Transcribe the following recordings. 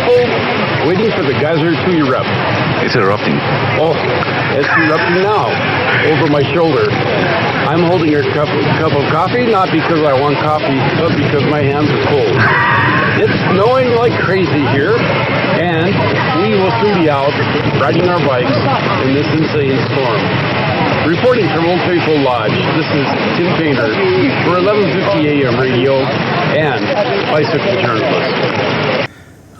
people waiting for the geyser to erupt. It's erupting. Oh, it's erupting now, over my shoulder. I'm holding a cup of coffee, not because I want coffee, but because my hands are cold. It's snowing like crazy here, and we will soon be out riding our bikes in this insane storm. Reporting from Old Faithful Lodge, this is Tim Painter for 1150 AM radio and bicycle journalist.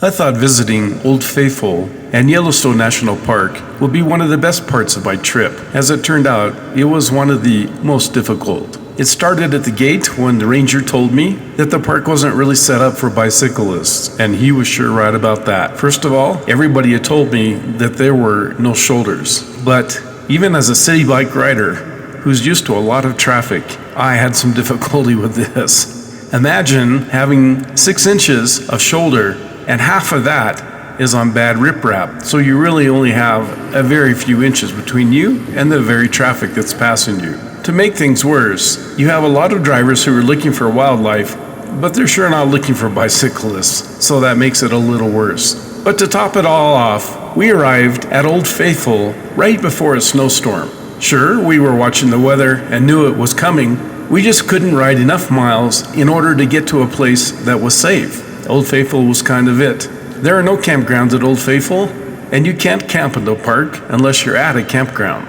I thought visiting Old Faithful and Yellowstone National Park would be one of the best parts of my trip. As it turned out, it was one of the most difficult. It started at the gate when the ranger told me that the park wasn't really set up for bicyclists, and he was sure right about that. First of all, everybody had told me that there were no shoulders, but even as a city bike rider who's used to a lot of traffic, I had some difficulty with this. Imagine having 6 inches of shoulder and half of that is on bad riprap. So you really only have a very few inches between you and the very traffic that's passing you. To make things worse, you have a lot of drivers who are looking for wildlife, but they're sure not looking for bicyclists, so that makes it a little worse. But to top it all off, we arrived at Old Faithful right before a snowstorm. Sure, we were watching the weather and knew it was coming. We just couldn't ride enough miles in order to get to a place that was safe. Old Faithful was kind of it. There are no campgrounds at Old Faithful, and you can't camp in the park unless you're at a campground.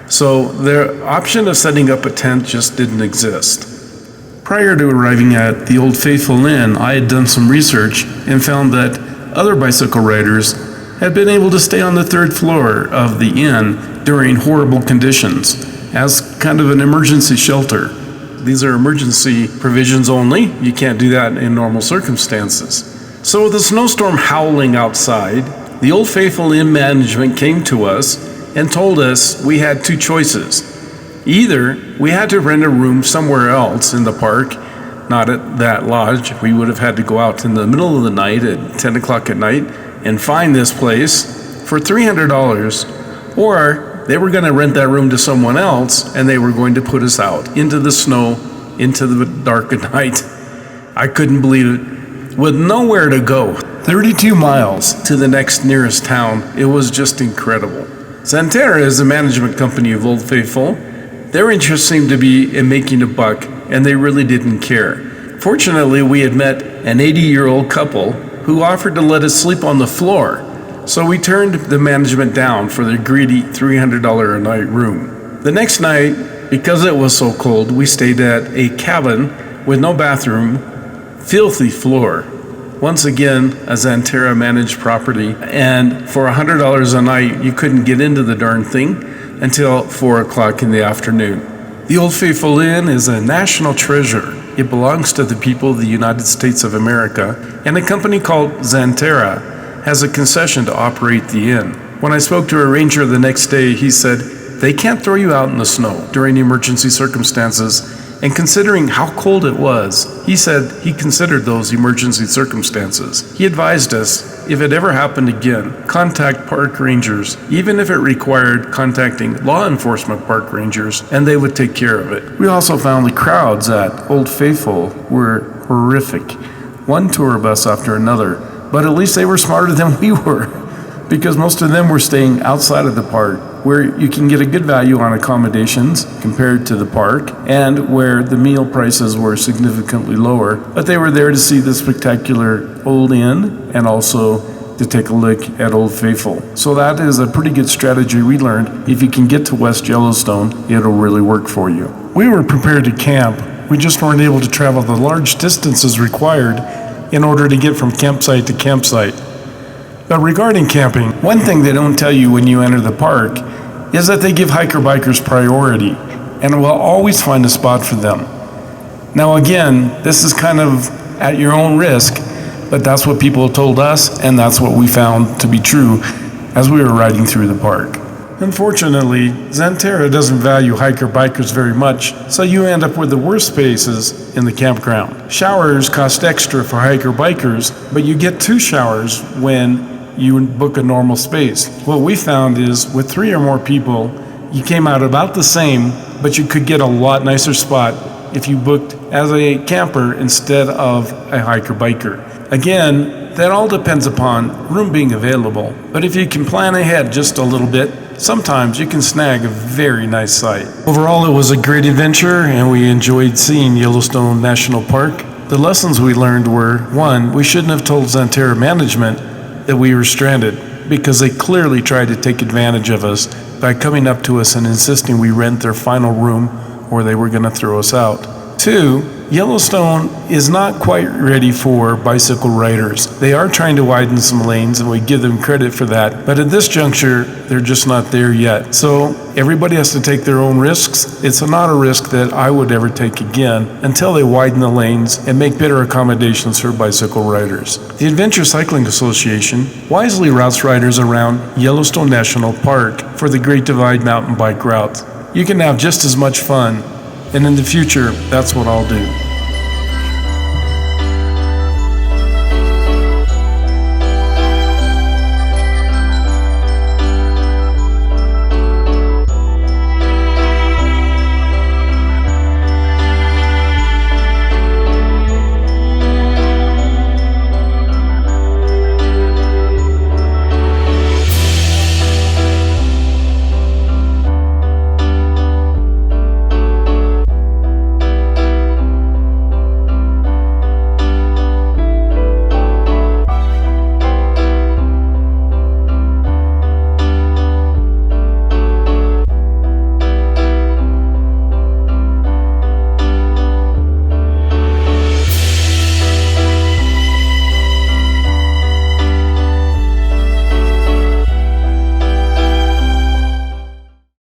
So the option of setting up a tent just didn't exist. Prior to arriving at the Old Faithful Inn, I had done some research and found that other bicycle riders had been able to stay on the 3rd floor of the inn during horrible conditions as kind of an emergency shelter. These are emergency provisions only. You can't do that in normal circumstances. So with the snowstorm howling outside, the Old Faithful Inn management came to us and told us we had 2 choices. Either we had to rent a room somewhere else in the park, not at that lodge. We would have had to go out in the middle of the night at 10 o'clock at night and find this place for $300, or they were going to rent that room to someone else and they were going to put us out into the snow, into the dark at night. I couldn't believe it. With nowhere to go, 32 miles to the next nearest town, it was just incredible. Xanterra is the management company of Old Faithful. Their interest seemed to be in making a buck, and they really didn't care. Fortunately, we had met an 80-year-old couple who offered to let us sleep on the floor, so we turned the management down for their greedy $300 a night room. The next night, because it was so cold, we stayed at a cabin with no bathroom, filthy floor. Once again, a Xanterra managed property, and for $100 a night, you couldn't get into the darn thing until 4 o'clock in the afternoon. The Old Faithful Inn is a national treasure. It belongs to the people of the United States of America, and a company called Xanterra has a concession to operate the inn. When I spoke to a ranger the next day, he said, they can't throw you out in the snow during emergency circumstances. And considering how cold it was, he said he considered those emergency circumstances. He advised us, if it ever happened again, contact park rangers, even if it required contacting law enforcement park rangers, and they would take care of it. We also found the crowds at Old Faithful were horrific. One tour bus after another, but at least they were smarter than we were, because most of them were staying outside of the park, where you can get a good value on accommodations compared to the park, and where the meal prices were significantly lower. But they were there to see the spectacular old inn and also to take a look at Old Faithful. So that is a pretty good strategy we learned. If you can get to West Yellowstone, it'll really work for you. We were prepared to camp. We just weren't able to travel the large distances required in order to get from campsite to campsite. But regarding camping, one thing they don't tell you when you enter the park is that they give hiker-bikers priority and will always find a spot for them. Now again, this is kind of at your own risk, but that's what people told us, and that's what we found to be true as we were riding through the park. Unfortunately, Xanterra doesn't value hiker-bikers very much, so you end up with the worst spaces in the campground. Showers cost extra for hiker-bikers, but you get 2 showers when you book a normal space. What we found is with 3 or more people, you came out about the same, but you could get a lot nicer spot if you booked as a camper instead of a hiker-biker. Again, that all depends upon room being available. But if you can plan ahead just a little bit, sometimes you can snag a very nice site. Overall, it was a great adventure, and we enjoyed seeing Yellowstone National Park. The lessons we learned were, 1, we shouldn't have told Xanterra management that we were stranded, because they clearly tried to take advantage of us by coming up to us and insisting we rent their final room or they were going to throw us out. 2, Yellowstone is not quite ready for bicycle riders. They are trying to widen some lanes, and we give them credit for that, but at this juncture, they're just not there yet. So everybody has to take their own risks. It's not a risk that I would ever take again until they widen the lanes and make better accommodations for bicycle riders. The Adventure Cycling Association wisely routes riders around Yellowstone National Park for the Great Divide mountain bike route. You can have just as much fun, and in the future, that's what I'll do.